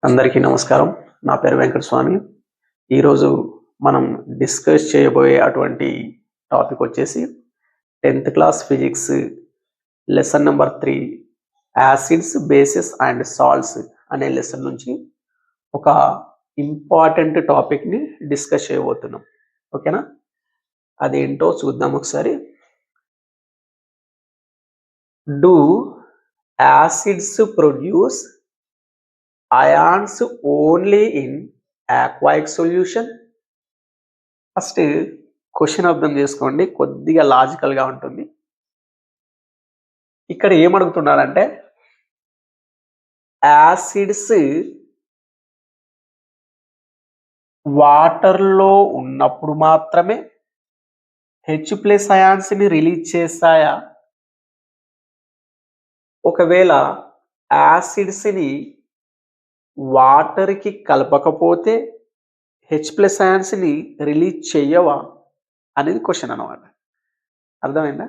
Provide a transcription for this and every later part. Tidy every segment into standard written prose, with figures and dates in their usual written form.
అందరికీ నమస్కారం. నా పేరు వెంకట స్వామి. ఈరోజు మనం డిస్కస్ చేయబోయే అటువంటి టాపిక్ వచ్చేసి 10th class physics lesson number 3 acids, bases and salts అనే లెసన్ నుంచి ఒక ఇంపార్టెంట్ టాపిక్ని డిస్కస్ చేయబోతున్నాం. ఓకేనా? అదేంటో చూద్దాం ఒకసారి. Do acids produce ions only in aqueous solution? First question అర్థం చేసుకోండి, కొద్దిగా లాజికల్గా ఉంటుంది. ఇక్కడ ఏమడుగుతున్నాడంటే యాసిడ్స్ వాటర్లో ఉన్నప్పుడు మాత్రమే H+ అయాన్స్ని రిలీజ్ చేస్తాయా? ఒకవేళ యాసిడ్స్ని వాటర్కి కలపకపోతే H+ అయాన్స్ని రిలీజ్ చెయ్యవా అనేది క్వశ్చన్ అన్నమాట. అర్థమైందా?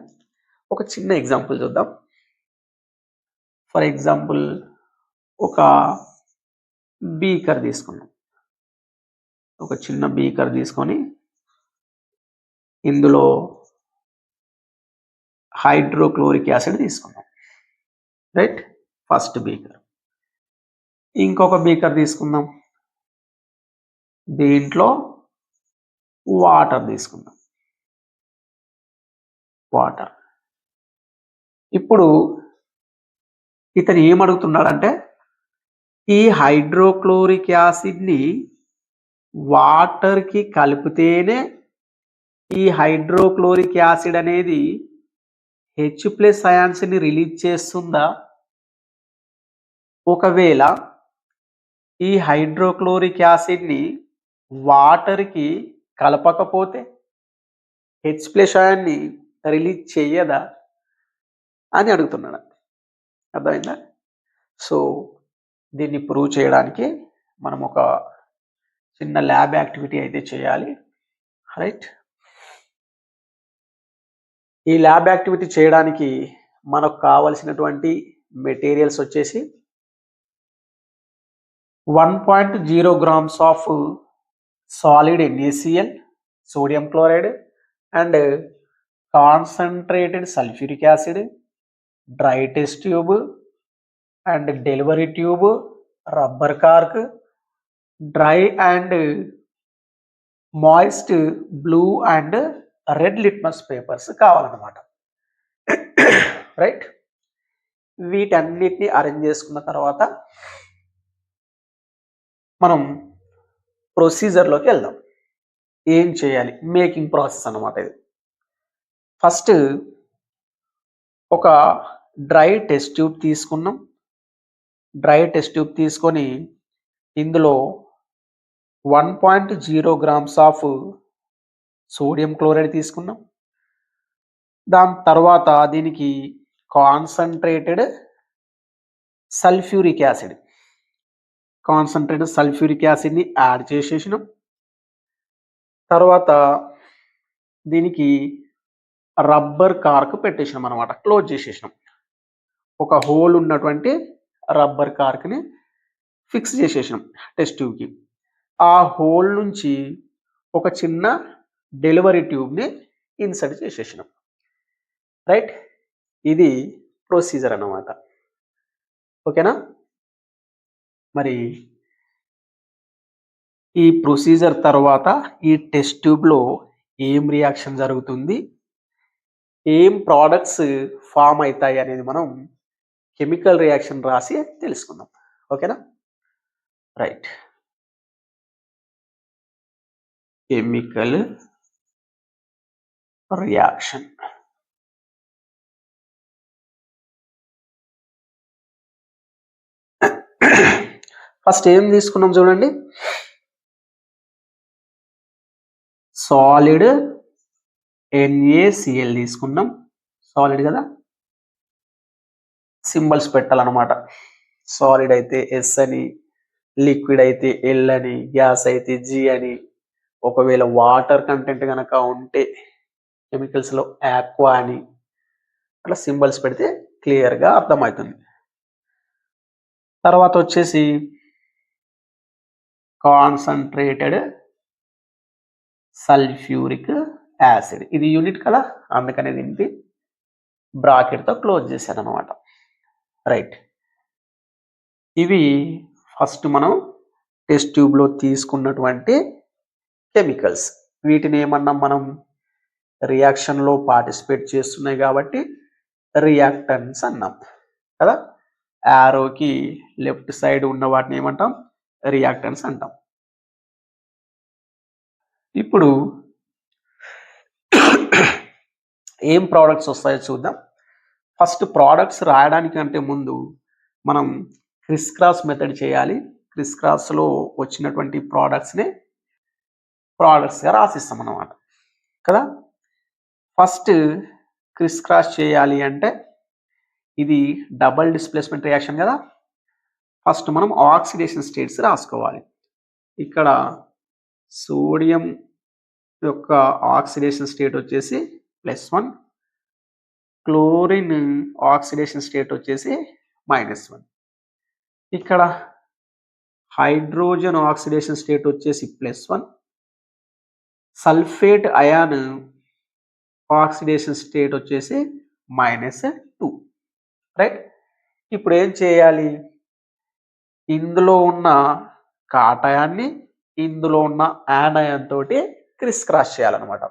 ఒక చిన్న ఎగ్జాంపుల్ చూద్దాం. ఫర్ ఎగ్జాంపుల్ ఒక బీకర్ తీసుకున్నాం. ఒక చిన్న బీకర్ తీసుకొని ఇందులో హైడ్రోక్లోరిక్ యాసిడ్ తీసుకున్నాం. రైట్? First beaker. ఇంకొక బీకర్ తీసుకుందాం. దీంట్లో వాటర్ తీసుకుందాం. వాటర్. ఇప్పుడు ఇతను ఏమడుగుతున్నాడంటే ఈ హైడ్రోక్లోరిక్ యాసిడ్ని వాటర్కి కలిపితేనే ఈ హైడ్రోక్లోరిక్ యాసిడ్ అనేది H+ అయాన్స్ని రిలీజ్ చేస్తుందా? ఒకవేళ ఈ హైడ్రోక్లోరిక్ యాసిడ్ని వాటర్కి కలపకపోతే H+ అయాన్ని రిలీజ్ చెయ్యదా అని అడుగుతున్నాడు. అర్థమైందా? సో దీన్ని ప్రూవ్ చేయడానికి మనం ఒక చిన్న ల్యాబ్ యాక్టివిటీ అయితే చేయాలి. రైట్? ఈ ల్యాబ్ యాక్టివిటీ చేయడానికి మనకు కావలసినటువంటి మెటీరియల్స్ వచ్చేసి 1.0 grams of solid NaCl, sodium chloride, and concentrated sulfuric acid, dry test tube, and delivery tube, rubber cork, dry and moist blue and red litmus papers కావాలన్నమాట. Right? వీటన్నిటిని arrange చేసుకున్న తర్వాత మనం ప్రొసీజర్లోకి వెళ్దాం. ఏం చేయాలి? మేకింగ్ ప్రాసెస్ అన్నమాట ఇది. ఫస్ట్ ఒక డ్రై టెస్ట్ ట్యూబ్ తీసుకున్నాం. డ్రై టెస్ట్ ట్యూబ్ తీసుకొని ఇందులో 1.0 grams ఆఫ్ సోడియం క్లోరైడ్ తీసుకున్నాం. దాని తర్వాత దీనికి కాన్సన్ట్రేటెడ్ సల్ఫ్యూరిక్ యాసిడ్ని యాడ్ చేసేసినాం. తర్వాత దీనికి రబ్బర్ కార్క్ పెట్టేసినాం అనమాట, క్లోజ్ చేసేసినాం. ఒక హోల్ ఉన్నటువంటి రబ్బర్ కార్క్ని ఫిక్స్ చేసేసినాం టెస్ట్ ట్యూబ్కి. ఆ హోల్ నుంచి ఒక చిన్న డెలివరీ ట్యూబ్ని ఇన్సర్ట్ చేసేసినాం. రైట్? ఇది ప్రొసీజర్ అన్నమాట. ఓకేనా? మరి ఈ ప్రొసీజర్ తర్వాత ఈ టెస్ట్ ట్యూబ్లో ఏం రియాక్షన్ జరుగుతుంది, ఏం ప్రోడక్ట్స్ ఫామ్ అవుతాయి అనేది మనం కెమికల్ రియాక్షన్ రాసి తెలుసుకుందాం. ఓకేనా? రైట్. Chemical reaction. ఫస్ట్ ఏం తీసుకున్నాం చూడండి. సాలిడ్ NaCl తీసుకున్నాం. సాలిడ్ కదా, సింబల్స్ పెట్టాలన్నమాట. సాలిడ్ అయితే S అని, లిక్విడ్ అయితే L అని, గ్యాస్ అయితే G అని, ఒకవేళ వాటర్ కంటెంట్ కనుక ఉంటే కెమికల్స్లో ఆక్వా అని, అట్లా సింబల్స్ పెడితే క్లియర్గా అర్థమవుతుంది. తర్వాత వచ్చేసి కాన్సన్ట్రేటెడ్ సల్ఫ్యూరిక్ యాసిడ్. ఇది యూనిట్ కదా, అందుకనే దీనికి బ్రాకెట్తో క్లోజ్ చేశాను అనమాట. రైట్, ఇవి ఫస్ట్ మనం టెస్ట్ ట్యూబ్లో తీసుకున్నటువంటి కెమికల్స్. వీటిని ఏమన్నాం మనం? రియాక్షన్లో పార్టిసిపేట్ చేస్తున్నాయి కాబట్టి రియాక్టన్స్ అన్నాం కదా. యారోకి లెఫ్ట్ సైడ్ ఉన్న వాటిని ఏమంటాం? రియాక్టన్స్ అంటాం. ఇప్పుడు ఏం ప్రోడక్ట్స్ వస్తాయో చూద్దాం. ఫస్ట్ ప్రోడక్ట్స్ రాయడానికి అంటే ముందు మనం క్రిస్ క్రాస్ మెథడ్ చేయాలి. క్రిస్ క్రాస్లో వచ్చినటువంటి ప్రోడక్ట్స్ని ప్రోడక్ట్స్గా రాసిస్తాం అన్నమాట కదా. ఫస్ట్ క్రిస్ క్రాస్ చేయాలి అంటే ఇది డబుల్ డిస్ప్లేస్మెంట్ రియాక్షన్ కదా. ఫస్ట్ మనం ఆక్సిడేషన్ స్టేట్స్ రాసుకోవాలి. ఇక్కడ సోడియం యొక్క ఆక్సిడేషన్ స్టేట్ వచ్చేసి +1, క్లోరిన్ ఆక్సిడేషన్ స్టేట్ వచ్చేసి -1. ఇక్కడ హైడ్రోజన్ ఆక్సిడేషన్ స్టేట్ వచ్చేసి +1, సల్ఫేట్ అయాన్ ఆక్సిడేషన్ స్టేట్ వచ్చేసి -2. రైట్, ఇప్పుడు ఏం చేయాలి? ఇందులో ఉన్న కాటయాన్ని ఇందులో ఉన్న యానయాన్ తోటి క్రిస్ క్రాస్ చేయాలన్నమాట.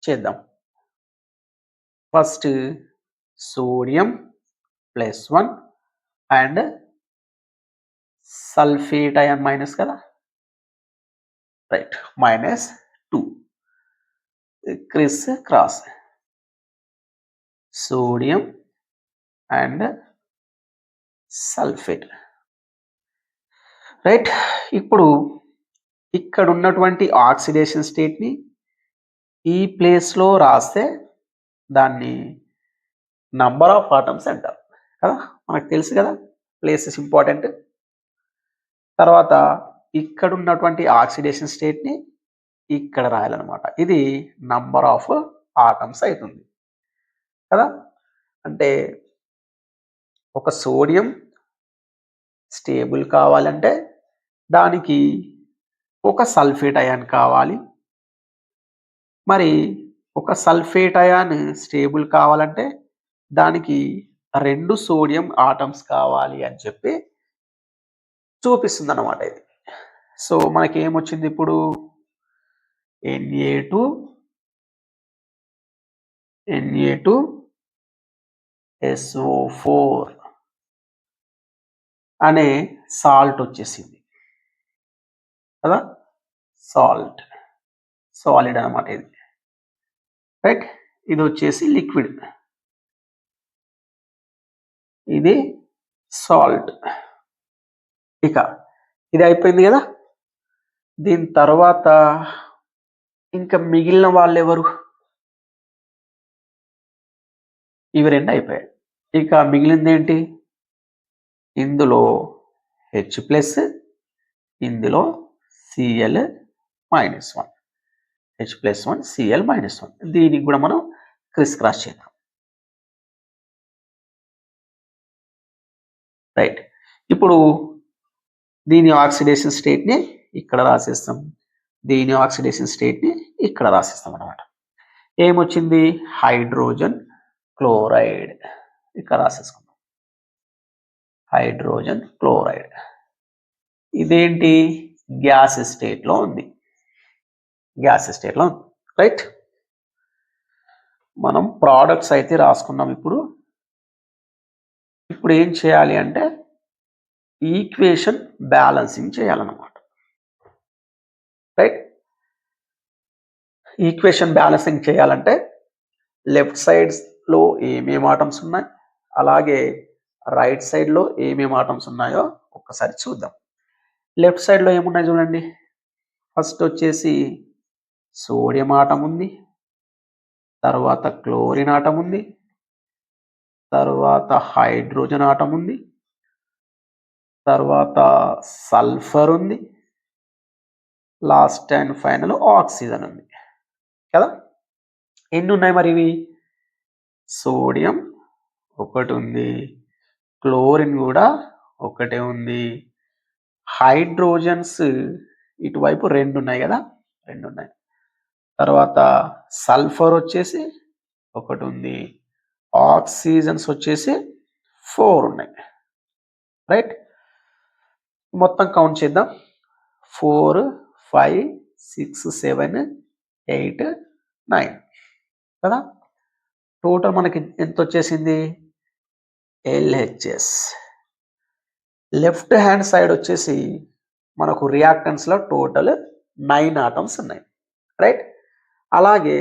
చేద్దాం. First sodium +1 and sulphate ion minus కదా. Right, -2. Criss cross sodium and sulphate. Right, ఇప్పుడు ఇక్కడ ఉన్నటువంటి ఆక్సిడేషన్ స్టేట్ని ఈ ప్లేస్లో రాస్తే దాన్ని నంబర్ ఆఫ్ ఆటమ్స్ అంటారు కదా. మనకు తెలుసు కదా, ప్లేసెస్ ఇంపార్టెంట్. తర్వాత ఇక్కడ ఉన్నటువంటి ఆక్సిడేషన్ స్టేట్ని ఇక్కడ రాయాలన్నమాట. ఇది నంబర్ ఆఫ్ ఆటమ్స్ అవుతుంది కదా. అంటే ఒక సోడియం స్టేబుల్ కావాలంటే దానికి ఒక సల్ఫేట్ అయాన్ కావాలి. మరి ఒక సల్ఫేట్ అయాన్ స్టేబుల్ కావాలంటే దానికి 2 సోడియం ఆటమ్స్ కావాలి అని చెప్పి చూపిస్తుంది అన్నమాట ఇది. సో మనకి ఏమొచ్చింది ఇప్పుడు? Na2SO4 అనే సాల్ట్ వచ్చేసింది కదా. సాలిడ్ అనమాట ఇది. రైట్, ఇది వచ్చేసి లిక్విడ్, ఇది సాల్ట్. ఇక ఇది అయిపోయింది కదా. దీని తర్వాత ఇంకా మిగిలిన వాళ్ళు ఎవరు? ఇవి 2 అయిపోయాయి. ఇక మిగిలింది ఏంటి? ఇందులో H+, ఇందులో Cl-1, H+1 Cl-1. దీనికి కూడా మనం క్రిస్ క్రాస్ చేద్దాం. రైట్, ఇప్పుడు దీని ఆక్సిడేషన్ స్టేట్ని ఇక్కడ రాసేస్తాం, దీని ఆక్సిడేషన్ స్టేట్ని ఇక్కడ రాసేస్తాం అన్నమాట. ఏమొచ్చింది? Hydrogen chloride. ఇక్కడ రాసేసుకుందాం, హైడ్రోజన్ క్లోరైడ్. ఇదేంటి? గ్యాస్ స్టేట్లో ఉంది, రైట్. మనం ప్రోడక్ట్స్ అయితే రాసుకున్నాం. ఇప్పుడు ఏం చేయాలి అంటే ఈక్వేషన్ బ్యాలెన్సింగ్ చేయాలన్నమాట. రైట్, ఈక్వేషన్ బ్యాలెన్సింగ్ చేయాలంటే లెఫ్ట్ సైడ్లో ఏమేమి ఆటమ్స్ ఉన్నాయి, అలాగే రైట్ సైడ్లో ఏమేమి ఆటమ్స్ ఉన్నాయో ఒక్కసారి చూద్దాం. లెఫ్ట్ సైడ్లో ఏమున్నాయి చూడండి. ఫస్ట్ వచ్చేసి సోడియం ఆటం ఉంది, తర్వాత క్లోరిన్ ఆటం ఉంది, తర్వాత హైడ్రోజన్ ఆటం ఉంది, తర్వాత సల్ఫర్ ఉంది, లాస్ట్ అండ్ ఫైనల్ ఆక్సిజన్ ఉంది కదా. ఎన్ని ఉన్నాయి మరి ఇవి? సోడియం ఒకటి ఉంది, క్లోరిన్ కూడా ఒకటే ఉంది, హైడ్రోజన్స్ ఇటువైపు 2 ఉన్నాయి కదా, 2 ఉన్నాయి. తర్వాత సల్ఫర్ వచ్చేసి 1 ఉంది, ఆక్సిజన్స్ వచ్చేసి 4 ఉన్నాయి. రైట్, మొత్తం కౌంట్ చేద్దాం. 4 5 6 7 8 9 కదా. టోటల్ మనకి ఎంత వచ్చేసింది? LHS. లెఫ్ట్ హ్యాండ్ సైడ్ వచ్చేసి మనకు రియాక్టెన్స్లో టోటల్ 9 ఆటమ్స్ ఉన్నాయి. రైట్, అలాగే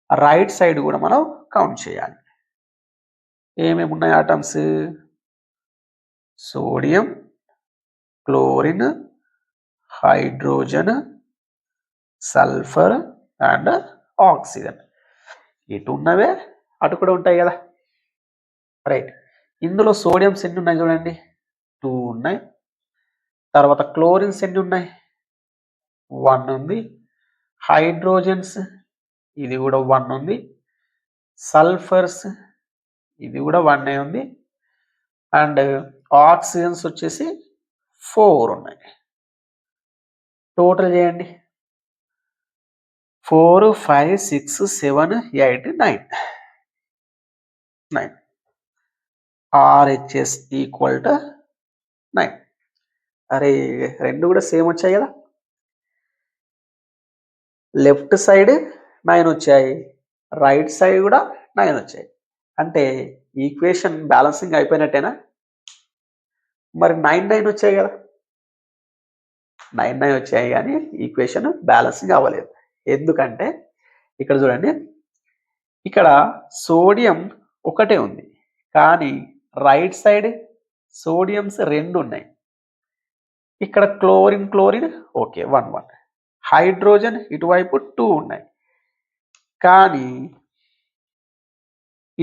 రైట్ సైడ్ కూడా మనం కౌంట్ చేయాలి. ఏమేమి ఉన్నాయి atoms? Sodium, chlorine, hydrogen, sulphur and oxygen. ఇటు ఉన్నవే అటు కూడా ఉంటాయి కదా. రైట్, ఇందులో సోడియంస్ ఎన్ని ఉన్నాయి చూడండి, 2 ఉన్నాయి. తర్వాత క్లోరిన్స్ ఎన్ని ఉన్నాయి? 1 ఉంది. హైడ్రోజన్స్ ఇది కూడా 1 ఉంది. సల్ఫర్స్ ఇది కూడా 1 ఉంది. అండ్ ఆక్సిజన్స్ వచ్చేసి 4 ఉన్నాయి. టోటల్ చేయండి. 4 5 6 7 8 9. RHS equal to 9. అరే, రెండు కూడా సేమ్ వచ్చాయి కదా. లెఫ్ట్ సైడ్ 9 వచ్చాయి, రైట్ సైడ్ కూడా 9 వచ్చాయి. అంటే ఈక్వేషన్ బ్యాలెన్సింగ్ అయిపోయినట్టేనా? మరి 9 9 వచ్చాయి కదా, 9 9 వచ్చాయి కానీ ఈక్వేషన్ బ్యాలెన్సింగ్ అవ్వలేదు. ఎందుకంటే ఇక్కడ చూడండి, ఇక్కడ సోడియం ఒకటే ఉంది కానీ రైట్ సైడ్ సోడియంస్ 2 ఉన్నాయి. ఇక్కడ క్లోరిన్ క్లోరిన్ ఓకే 1 1. హైడ్రోజన్ ఇటువైపు 2 ఉన్నాయి కానీ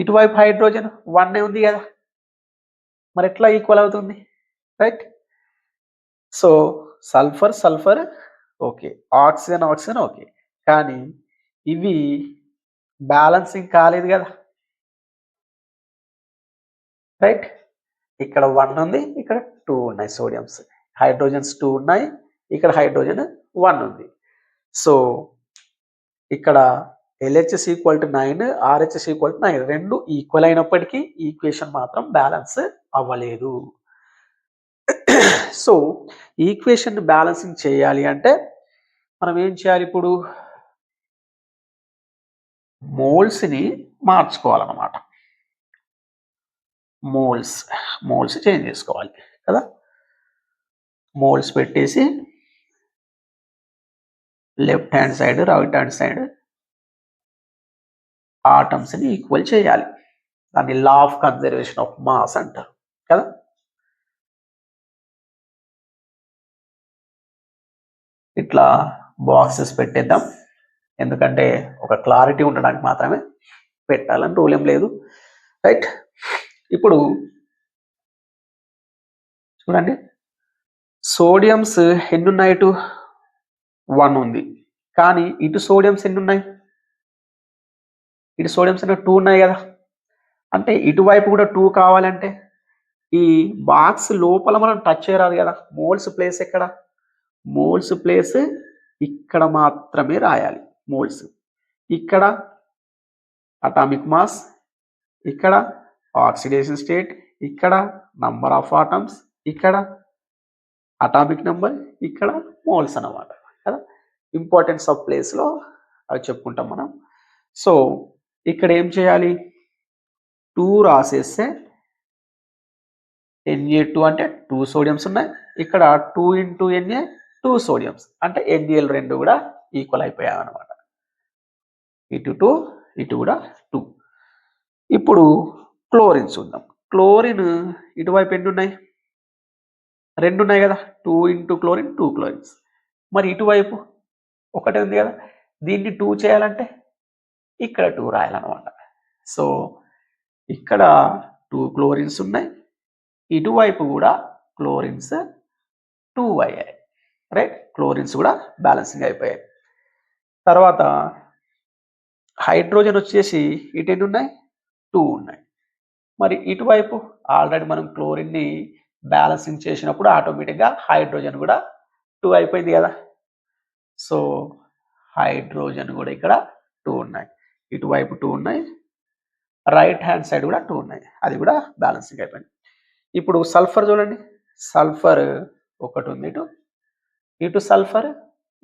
ఇటువైపు హైడ్రోజన్ 1 ఉంది కదా. మరి ఎట్లా ఈక్వల్ అవుతుంది? Right, so sulphur sulphur okay, oxygen oxygen okay, కానీ ఇవి బ్యాలెన్సింగ్ కాలేదు కదా. రైట్, ఇక్కడ 1 ఉంది, ఇక్కడ 2 ఉన్నాయి సోడియంస్. హైడ్రోజన్స్ 2 ఉన్నాయి, ఇక్కడ హైడ్రోజన్ 1 ఉంది. సో ఇక్కడ LHS equal to 9, RHS equal to 9. రెండు ఈక్వల్ అయినప్పటికీ ఈక్వేషన్ మాత్రం బ్యాలెన్స్ అవ్వలేదు. సో ఈక్వేషన్ బ్యాలెన్సింగ్ చేయాలి అంటే మనం ఏం చేయాలి? ఇప్పుడు మోల్స్ని మార్చుకోవాలన్నమాట. మోల్స్ చేంజ్ చేసుకోవాలి కదా. మోల్స్ పెట్టేసి left hand side right hand side ఆటమ్స్ని ఈక్వల్ చేయాలి. దాన్ని law of conservation of mass అంటారు కదా. ఇట్లా బాక్సెస్ పెట్టేద్దాం, ఎందుకంటే ఒక క్లారిటీ ఉండడానికి మాత్రమే పెట్టాలని రూల్ ఏం లేదు. రైట్, ఇప్పుడు చూడండి, సోడియంస్ ఎన్ని ఉన్నాయి? ఇటు 1 ఉంది కానీ ఇటు సోడియంస్ ఎన్ని ఉన్నాయి? ఇటు సోడియంస్ 2 ఉన్నాయి కదా. అంటే ఇటువైపు కూడా 2 కావాలంటే ఈ బాక్స్ లోపల మనం టచ్ చేయరాదు కదా. మోల్స్ ప్లేస్ ఎక్కడ? మోల్స్ ప్లేస్ ఇక్కడ మాత్రమే రాయాలి. మోల్స్ ఇక్కడ అటామిక్ మాస్, ఇక్కడ ఆక్సిడేషన్ స్టేట్, ఇక్కడ నంబర్ ఆఫ్ ఆటమ్స్, ఇక్కడ అటామిక్ నెంబర్, ఇక్కడ మోల్స్ అన్నమాట కదా. ఇంపార్టెన్స్ ఆఫ్ ప్లేస్లో అవి చెప్పుకుంటాం మనం. సో ఇక్కడ ఏం చేయాలి? 2 రాసేస్తే Na2 అంటే 2 సోడియంస్ ఉన్నాయి, ఇక్కడ 2 into Na 2 సోడియంస్ అంటే NaL 2 కూడా ఈక్వల్ అయిపోయాయి అనమాట. ఇటు 2 ఇటు కూడా 2. ఇప్పుడు క్లోరిన్ చూద్దాం. క్లోరిన్ ఇటువైపు ఎన్ని ఉన్నాయి? 2 ఉన్నాయి కదా. 2 into క్లోరిన్ 2 క్లోరిన్స్. మరి ఇటువైపు ఒకటే ఉంది కదా. దీన్ని 2 చేయాలంటే ఇక్కడ 2 రాయాలన్నమాట. సో ఇక్కడ 2 క్లోరిన్స్ ఉన్నాయి, ఇటువైపు కూడా క్లోరిన్స్ 2 అయ్యాయి. రైట్, క్లోరిన్స్ కూడా బ్యాలెన్సింగ్ అయిపోయాయి. తర్వాత హైడ్రోజన్ వచ్చేసి ఇటు ఎన్ని ఉన్నాయి? 2 ఉన్నాయి. మరి ఇటువైపు ఆల్రెడీ మనం క్లోరిన్ని బ్యాలెన్సింగ్ చేసినప్పుడు ఆటోమేటిక్గా హైడ్రోజన్ కూడా 2 అయిపోయింది కదా. సో హైడ్రోజన్ కూడా ఇక్కడ 2 ఉన్నాయి, ఇటువైపు 2 ఉన్నాయి, రైట్ హ్యాండ్ సైడ్ కూడా 2 ఉన్నాయి, అది కూడా బ్యాలెన్సింగ్ అయిపోయింది. ఇప్పుడు సల్ఫర్ చూడండి, సల్ఫర్ ఒకటి ఉంది, ఇటు సల్ఫర్,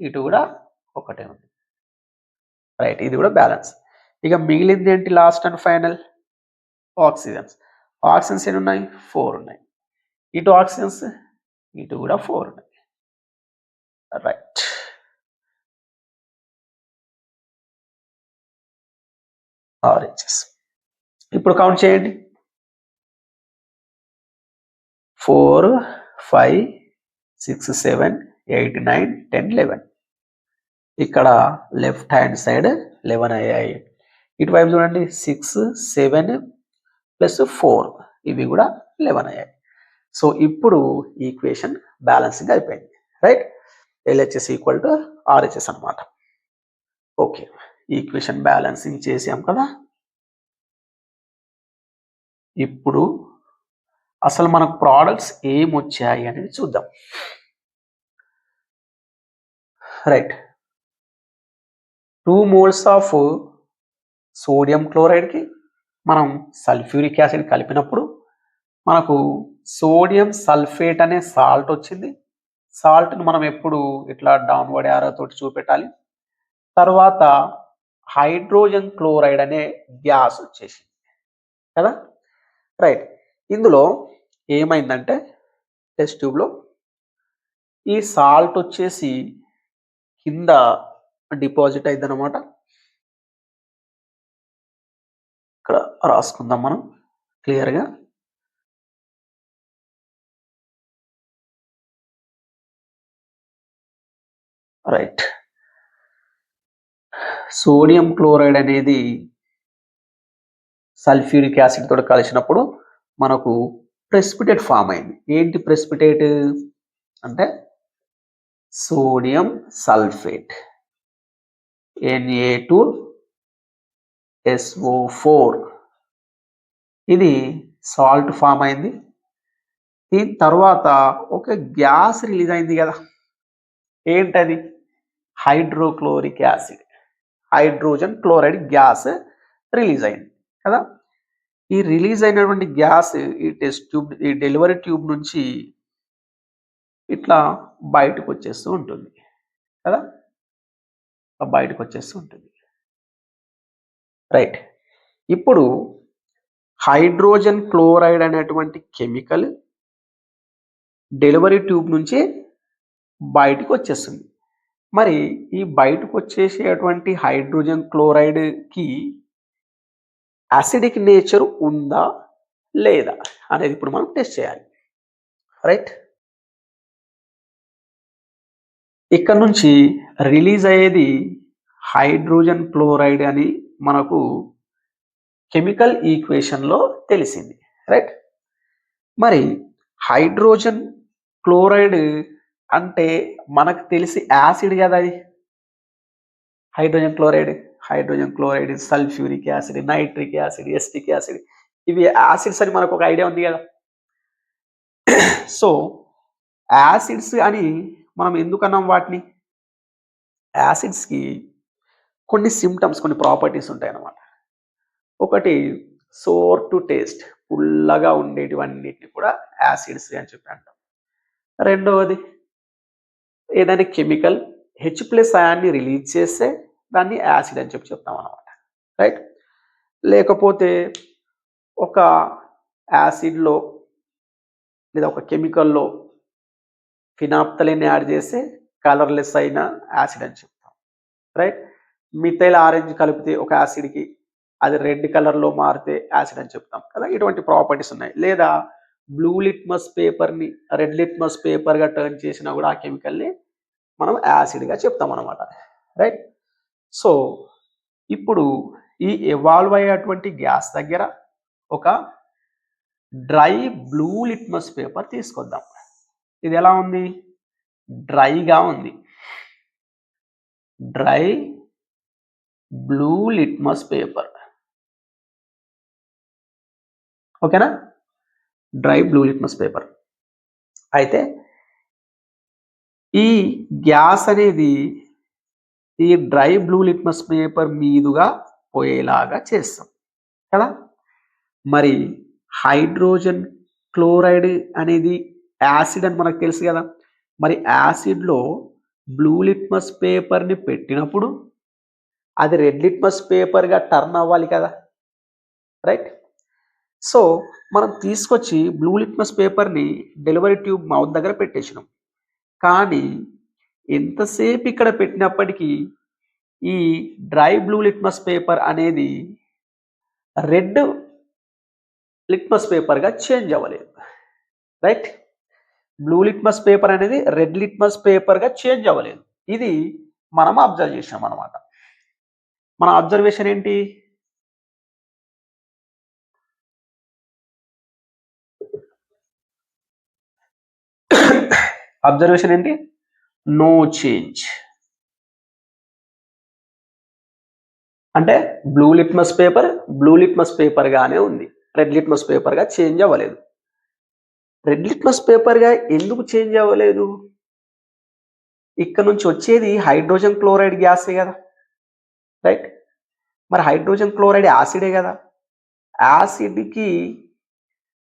ఇటు కూడా ఒకటే ఉంది, రైట్, ఇది కూడా బ్యాలెన్స్. ఇక మిగిలింది ఏంటి, last and final oxygens. Oxygens ఎన్ని ఉన్నాయి, 4 ఉన్నాయి, ఇటు ఆక్సిజన్స్, ఇటు కూడా 4 ఉన్నాయి, రైట్. ఆరెంజెస్ ఇప్పుడు కౌంట్ చేయండి, 4 5 6 7 8 9 10 11. ఇక్కడ లెఫ్ట్ హ్యాండ్ సైడ్ 11 అయ్యాయి, ఇటువైపు చూడండి 6 7 ప్లస్ 4, ఇవి కూడా 11 అయ్యాయి. సో ఇప్పుడు ఈక్వేషన్ బ్యాలెన్సింగ్ అయిపోయింది, right. LHS equal to RHS అనమాట. ఓకే, ఈక్వేషన్ బ్యాలెన్సింగ్ చేసాం కదా. ఇప్పుడు అసలు మనకు ప్రోడక్ట్స్ ఏమొచ్చాయి అనేది చూద్దాం, రైట్. 2 moles ఆఫ్ సోడియం క్లోరైడ్కి మనం సల్ఫ్యూరిక్ యాసిడ్ కలిపినప్పుడు మనకు సోడియం సల్ఫేట్ అనే సాల్ట్ వచ్చింది. సాల్ట్ని మనం ఎప్పుడు ఇట్లా డౌన్వర్డ్ యారో తోటి చూపెట్టాలి. తర్వాత హైడ్రోజన్ క్లోరైడ్ అనే గ్యాస్ వచ్చేసింది కదా, రైట్. ఇందులో ఏమైందంటే టెస్ట్ ట్యూబ్లో ఈ సాల్ట్ వచ్చేసి కింద డిపాజిట్ అయింది అనమాట. ఇక్కడ రాసుకుందాం మనం క్లియర్గా. రైట్, సోడియం క్లోరైడ్ అనేది సల్ఫ్యూరిక్ యాసిడ్ తోటి కలిసినప్పుడు మనకు ప్రెసిపిటేట్ ఫామ్ అయింది. ఏంటి ప్రెసిపిటేట్ అంటే సోడియం సల్ఫేట్, Na2SO4. ఇది సాల్ట్ ఫామ్ అయింది. దీని తర్వాత ఒక గ్యాస్ రిలీజ్ అయింది కదా, ఏంటది, hydrochloric acid, hydrogen chloride gas release అయింది కదా. ఈ రిలీజ్ అయినటువంటి గ్యాస్ ఈ టెస్ట్ ట్యూబ్, ఈ డెలివరీ ట్యూబ్ నుంచి ఇట్లా బయటకు వచ్చేస్తూ ఉంటుంది కదా, బయటకు వచ్చేస్తూ ఉంటుంది, రైట్. ఇప్పుడు హైడ్రోజన్ క్లోరైడ్ అనేటువంటి కెమికల్ డెలివరీ ట్యూబ్ నుంచి బయటకు వచ్చేస్తుంది. మరి ఈ బయటకు వచ్చేసేటువంటి హైడ్రోజన్ క్లోరైడ్కి యాసిడిక్ నేచర్ ఉందా లేదా అనేది ఇప్పుడు మనం టెస్ట్ చేయాలి, రైట్. ఇక్కడ నుంచి రిలీజ్ అయ్యేది హైడ్రోజన్ క్లోరైడ్ అని మనకు కెమికల్ ఈక్వేషన్లో తెలిసింది, రైట్. మరి హైడ్రోజన్ క్లోరైడ్ అంటే మనకు తెలిసి యాసిడ్ కదా, అది hydrogen chloride sulphuric acid, nitric acid, acetic acid, ఇవి యాసిడ్స్ అని మనకు ఒక ఐడియా ఉంది కదా. సో యాసిడ్స్ అని మనం ఎందుకన్నాం వాటిని, యాసిడ్స్కి కొన్ని సిమ్టమ్స్, కొన్ని ప్రాపర్టీస్ ఉంటాయి అన్నమాట. ఒకటి సోర్ టు టేస్ట్, పుల్లగా ఉండేటివన్నిటిని కూడా యాసిడ్స్ అని చెప్పి అంటాం. రెండవది ఏదైనా కెమికల్ H+ అయాన్ని రిలీజ్ చేస్తే దాన్ని యాసిడ్ అని చెప్పి చెప్తాం అన్నమాట, రైట్. లేకపోతే ఒక యాసిడ్లో లేదా ఒక కెమికల్లో ఫినాప్తలిన్ యాడ్ చేస్తే కలర్లెస్ అయిన యాసిడ్ అని చెప్తాం, రైట్. మిథైల్ ఆరెంజ్ కలిపితే ఒక యాసిడ్కి అది రెడ్ కలర్లో మారితే యాసిడ్ అని చెప్తాం కదా. ఇటువంటి ప్రాపర్టీస్ ఉన్నాయి. లేదా బ్లూ లిట్మస్ పేపర్ని రెడ్ లిట్మస్ పేపర్గా టర్న్ చేసినా కూడా ఆ కెమికల్ని మనం యాసిడ్గా చెప్తాం అనమాట, రైట్. సో ఇప్పుడు ఈ ఎవాల్వ్ అయ్యేటువంటి గ్యాస్ దగ్గర ఒక డ్రై బ్లూ లిట్మస్ పేపర్ తీసుకొద్దాం. ఇది ఎలా ఉంది, డ్రైగా ఉంది, డ్రై బ్లూ లిట్మస్ పేపర్, ఓకేనా, డ్రై బ్లూ లిట్మస్ పేపర్. అయితే ఈ గ్యాస్ అనేది ఈ డ్రై బ్లూ లిట్మస్ పేపర్ మీదుగా పోయేలాగా చేస్తాం కదా. మరి హైడ్రోజన్ క్లోరైడ్ అనేది యాసిడ్ అని మనకు తెలుసు కదా. మరి యాసిడ్లో బ్లూ లిట్మస్ పేపర్ని పెట్టినప్పుడు అది రెడ్ లిట్మస్ పేపర్గా టర్న్ అవ్వాలి కదా, రైట్. సో మనం తీసుకొచ్చి బ్లూ లిట్మస్ పేపర్ని డెలివరీ ట్యూబ్ మౌత్ దగ్గర పెట్టేసినాం. కానీ ఎంతసేపు ఇక్కడ పెట్టినప్పటికీ ఈ డ్రై బ్లూ లిట్మస్ పేపర్ అనేది రెడ్ లిట్మస్ పేపర్గా చేంజ్ అవ్వలేదు, రైట్. బ్లూ లిట్మస్ పేపర్ అనేది రెడ్ లిట్మస్ పేపర్గా చేంజ్ అవ్వలేదు. ఇది మనం అబ్జర్వ్ చేసాం అన్నమాట. మన అబ్జర్వేషన్ ఏంటి? అబ్జర్వేషన్ ఏంటి? No change. అంటే బ్లూ లిట్మస్ పేపర్ గానే ఉంది, రెడ్ లిట్మస్ పేపర్గా చేంజ్ అవ్వలేదు. రెడ్ లిట్మస్ పేపర్గా ఎందుకు చేంజ్ అవ్వలేదు? ఇక్కడ నుంచి వచ్చేది హైడ్రోజన్ క్లోరైడ్ గ్యాసే కదా, రైట్. మరి హైడ్రోజన్ క్లోరైడ్ యాసిడే కదా. యాసిడ్కి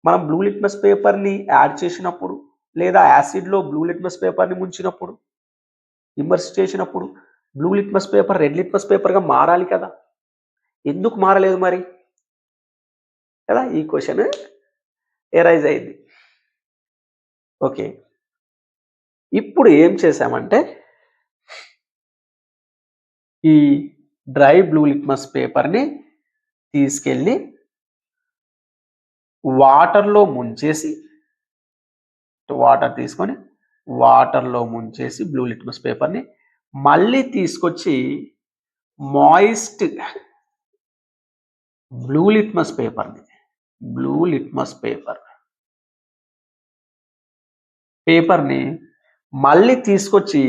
మనం బ్లూ లిట్మస్ పేపర్ని యాడ్ చేసినప్పుడు లేదా యాసిడ్లో బ్లూ లిట్మస్ పేపర్ని ముంచినప్పుడు ఇమ్మర్స్ చేసినప్పుడు blue litmus paper red litmus పేపర్గా మారాలి కదా. ఎందుకు మారలేదు మరి కదా? ఈ క్వశ్చన్ ఎరైజ్ అయింది. ఓకే, ఇప్పుడు ఏం చేసామంటే ఈ డ్రై బ్లూ లిట్మస్ పేపర్ని తీసుకెళ్ళి వాటర్లో ముంచేసి, వాటర్ తీసుకొని వాటర్లో ముంచేసి బ్లూ లిట్మస్ పేపర్ని మళ్ళీ తీసుకొచ్చి మాయిస్ట్ బ్లూ లిట్మస్ పేపర్ని మళ్ళీ తీసుకొచ్చి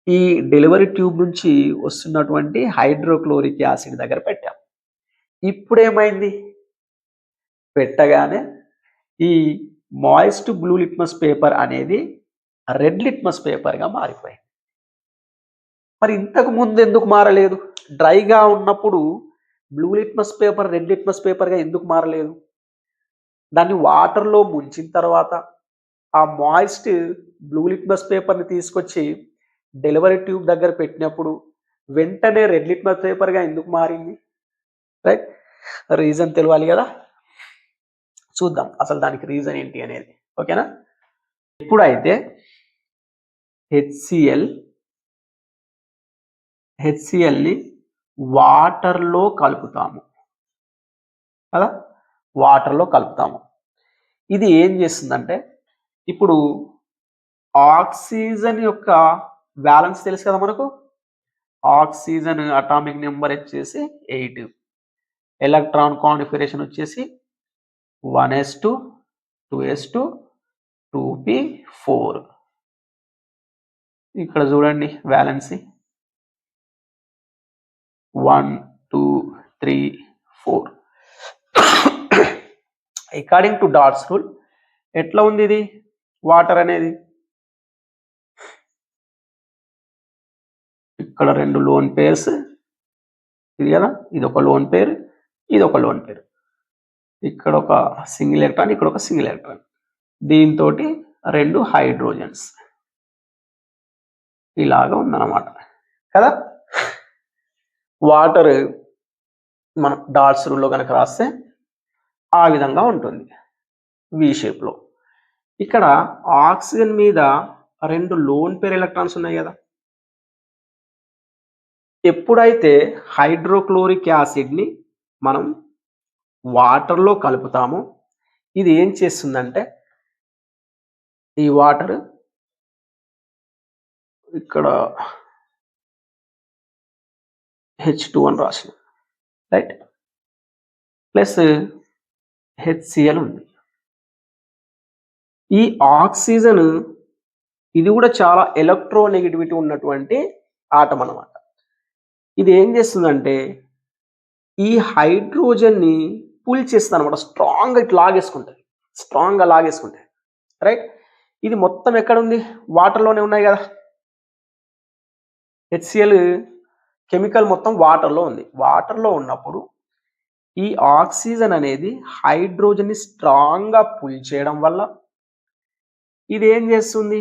ఈ డెలివరీ ట్యూబ్ నుంచి వస్తున్నటువంటి హైడ్రోక్లోరిక్ యాసిడ్ దగ్గర పెట్టాం. ఇప్పుడు ఏమైంది? పెట్టగానే ఈ మాయిస్ట్ బ్లూ లిట్మస్ పేపర్ అనేది రెడ్ లిట్మస్ పేపర్గా మారిపోయింది. మరి ఇంతకు ముందు ఎందుకు మారలేదు? డ్రైగా ఉన్నప్పుడు blue litmus paper red litmus పేపర్గా ఎందుకు మారలేదు? దాన్ని వాటర్లో ముంచిన తర్వాత ఆ మాయిస్ట్ బ్లూ లిట్మస్ పేపర్ని తీసుకొచ్చి డెలివరీ ట్యూబ్ దగ్గర పెట్టినప్పుడు వెంటనే రెడ్ లిట్మస్ పేపర్గా ఎందుకు మారింది? రైట్, రీజన్ తెలియాలి కదా. చూద్దాం అసలు దానికి రీజన్ ఏంటి అనేది. ఓకేనా? ఎప్పుడైతే హెచ్సిఎల్ని వాటర్లో కలుపుతాము కదా, వాటర్లో కలుపుతాము, ఇది ఏం చేస్తుందంటే, ఇప్పుడు ఆక్సిజన్ యొక్క బ్యాలెన్స్ తెలుసు కదా మనకు. ఆక్సిజన్ అటామిక్ నెంబర్ వచ్చేసి 8, ఎలక్ట్రాన్ కాన్ఫిగరేషన్ వచ్చేసి 1s2 2s2 2p4. ఇక్కడ చూడండి valency 1 2 3 4. According to dots rule ఎట్లా ఉంది ఇది వాటర్ అనేది? ఇక్కడ 2 లోన్ పేర్స్, ఇది కదా, ఇది ఒక లోన్ పేర్, ఇది ఒక లోన్ పేర్. ఇక్కడ ఒక సింగిల్ ఎలక్ట్రాన్, ఇక్కడ ఒక సింగిల్ ఎలక్ట్రాన్, దీంతో 2 హైడ్రోజన్స్ ఇలాగా ఉందన్నమాట కదా. వాటర్ మనం డాట్స్ రూల్లో కనుక రాస్తే ఆ విధంగా ఉంటుంది వి షేప్లో. ఇక్కడ ఆక్సిజన్ మీద 2 లోన్ పేర్ ఎలక్ట్రాన్స్ ఉన్నాయి కదా. ఎప్పుడైతే హైడ్రోక్లోరిక్ యాసిడ్ని మనం వాటర్లో కలుపుతామో ఇది ఏం చేస్తుందంటే, ఈ వాటర్ ఇక్కడ H2 అని రాసిన, రైట్, ప్లస్ HCl ఉంది. ఈ ఆక్సిజన్ ఇది కూడా చాలా ఎలక్ట్రోనెగటివిటీ ఉన్నటువంటి ఆటం అన్నమాట. ఇది ఏం చేస్తుందంటే ఈ హైడ్రోజన్ని పుల్ చేస్తుంది అనమాట, స్ట్రాంగ్గా లాగేసుకుంటుంది. రైట్. ఇది మొత్తం ఎక్కడ ఉంది? వాటర్లోనే ఉన్నాయి కదా. HCl కెమికల్ మొత్తం వాటర్లో ఉంది. వాటర్లో ఉన్నప్పుడు ఈ ఆక్సిజన్ అనేది హైడ్రోజన్ని స్ట్రాంగ్గా పుల్ చేయడం వల్ల ఇది ఏం చేస్తుంది?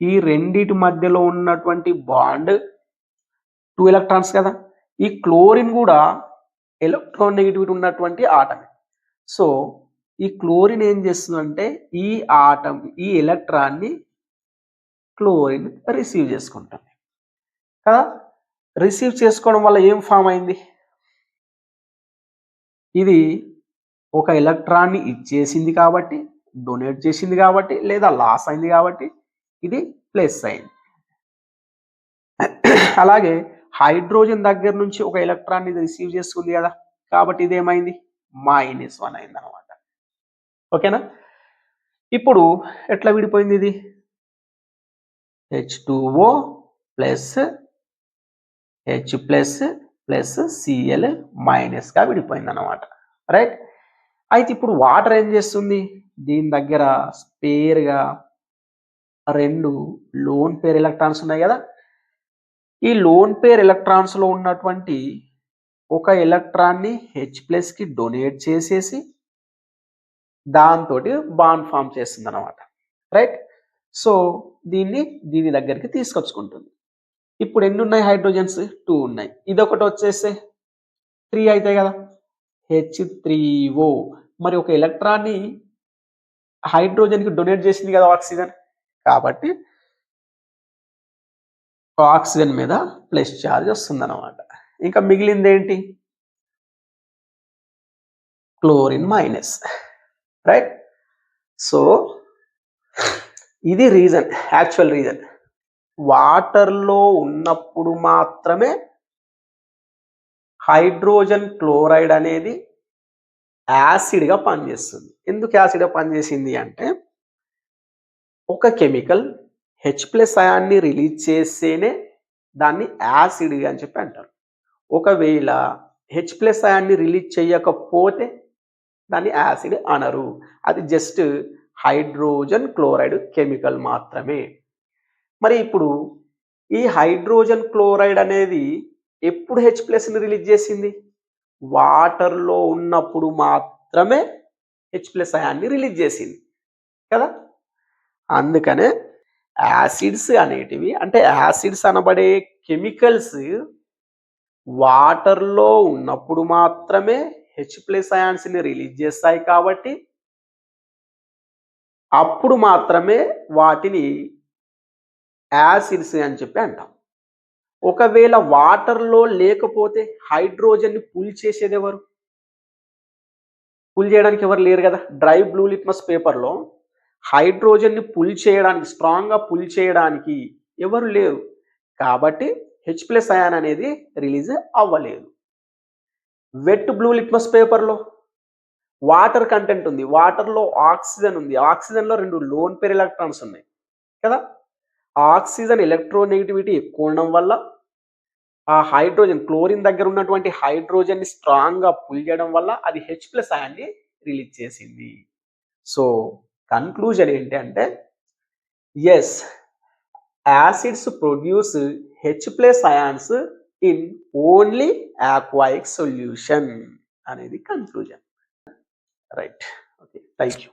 ఈ రెండిటి మధ్యలో ఉన్నటువంటి బాండ్ 2 ఎలక్ట్రాన్స్ కదా. ఈ క్లోరిన్ కూడా ఎలక్ట్రోనెగటివిటీ ఉన్నటువంటి ఆటమే. సో ఈ క్లోరిన్ ఏం చేస్తుందంటే ఈ ఎలక్ట్రాన్ని క్లోరిన్ రిసీవ్ చేసుకుంటుంది కదా. రిసీవ్ చేసుకోవడం వల్ల ఏం ఫామ్ అయింది? ఇది ఒక ఎలక్ట్రాన్ని ఇచ్చేసింది కాబట్టి, డొనేట్ చేసింది కాబట్టి, లేదా లాస్ అయింది కాబట్టి ఇది ప్లస్ అయింది. అలాగే హైడ్రోజన్ దగ్గర నుంచి ఒక ఎలక్ట్రాన్ ఇది రిసీవ్ చేసుకుంది కదా, కాబట్టి ఇది ఏమైంది? -1 అయింది అనమాట. ఓకేనా. ఇప్పుడు ఎట్లా విడిపోయింది ఇది? H2O plus H plus plus Cl minus గా విడిపోయింది అనమాట. రైట్. అయితే ఇప్పుడు వాటర్ ఏం చేస్తుంది? దీని దగ్గర స్పేర్గా 2 లోన్ పేర్ ఎలక్ట్రాన్స్ ఉన్నాయి కదా. ఈ లోన్ పేర్ ఎలక్ట్రాన్స్ లో ఉన్నటువంటి ఒక ఎలక్ట్రాన్ని H+ కి డొనేట్ చేసేసి దాంతో బాండ్ ఫామ్ చేస్తుంది అనమాట. రైట్. సో దీని దగ్గరికి తీసుకొచ్చుకుంటుంది. ఇప్పుడు ఎన్ని ఉన్నాయి హైడ్రోజన్స్? 2 ఉన్నాయి. ఇదొకటి వచ్చేస్తే 3 అవుతాయి కదా, H3O. మరి ఒక ఎలక్ట్రాన్ని హైడ్రోజన్కి డొనేట్ చేసింది కదా ఆక్సిజన్, కాబట్టి ఆక్సిజన్ మీద ప్లస్ ఛార్జ్ వస్తుంది అనమాట. ఇంకా మిగిలింది ఏంటి? Chlorine minus. రైట్. సో ఇది రీజన్, యాక్చువల్ రీజన్. వాటర్లో ఉన్నప్పుడు మాత్రమే హైడ్రోజన్ క్లోరైడ్ అనేది యాసిడ్గా పనిచేస్తుంది. ఎందుకు యాసిడ్గా పనిచేసింది అంటే, ఒక కెమికల్ H+ అయాన్ని రిలీజ్ చేస్తేనే దాన్ని యాసిడ్ అని చెప్పి అంటారు. ఒకవేళ H+ అయాన్ని రిలీజ్ చేయకపోతే దాన్ని యాసిడ్ అనరు. అది జస్ట్ హైడ్రోజన్ క్లోరైడ్ కెమికల్ మాత్రమే. మరి ఇప్పుడు ఈ హైడ్రోజన్ క్లోరైడ్ అనేది ఎప్పుడు H+ని రిలీజ్ చేసింది? వాటర్లో ఉన్నప్పుడు మాత్రమే H+ అయాన్ని రిలీజ్ చేసింది కదా. అందుకనే యాసిడ్స్ అనేటివి, అంటే యాసిడ్స్ అనబడే కెమికల్స్ వాటర్లో ఉన్నప్పుడు మాత్రమే H+ అయాన్స్ని రిలీజ్ చేస్తాయి కాబట్టి అప్పుడు మాత్రమే వాటిని యాసిడ్స్ అని చెప్పి అంటాం. ఒకవేళ వాటర్లో లేకపోతే హైడ్రోజన్ని పుల్ చేసేది ఎవరు? పుల్ చేయడానికి ఎవరు లేరు కదా. డ్రై బ్లూ లిట్మస్ పేపర్లో హైడ్రోజన్ని పుల్ చేయడానికి, స్ట్రాంగ్గా పుల్ చేయడానికి ఎవరు లేరు కాబట్టి H+ అయాన్ అనేది రిలీజ్ అవ్వలేదు. వెట్ బ్లూ లిట్మస్ పేపర్లో వాటర్ కంటెంట్ ఉంది, వాటర్లో ఆక్సిజన్ ఉంది, ఆక్సిజన్లో 2 లోన్ పేర్ ఎలక్ట్రాన్స్ ఉన్నాయి కదా. ఆక్సిజన్ ఎలక్ట్రోనెగటివిటీ ఎక్కువ ఉండడం వల్ల ఆ హైడ్రోజన్, క్లోరిన్ దగ్గర ఉన్నటువంటి హైడ్రోజన్ని స్ట్రాంగ్గా పుల్ చేయడం వల్ల అది H+ అయాన్ని రిలీజ్ చేసింది. సో కన్క్లూజన్ ఏంటి అంటే, yes, acids produce H+ ions in only aqueous solution అనేది conclusion. Right. Okay, thank you.